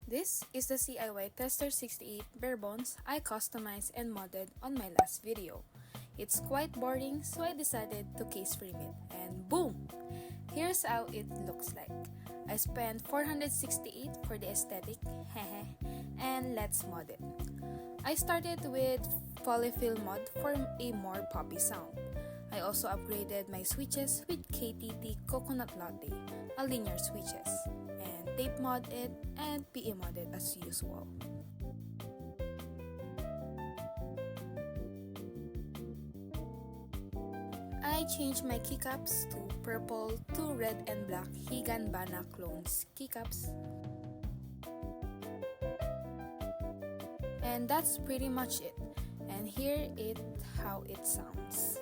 This is the CIY Tester 68 bare bones I customized and modded on my last video. It's quite boring, so I decided to case frame it, and boom! Here's how it looks like. I spent 468 for the aesthetic, and let's mod it. I started with Polyfil mod for a more poppy sound. I also upgraded my switches with KTT Coconut Latte, a linear switches, and tape mod it and PE mod it as usual. I changed my keycaps to purple to red and black Higanbana clones keycaps. And that's pretty much it. And here is how it sounds.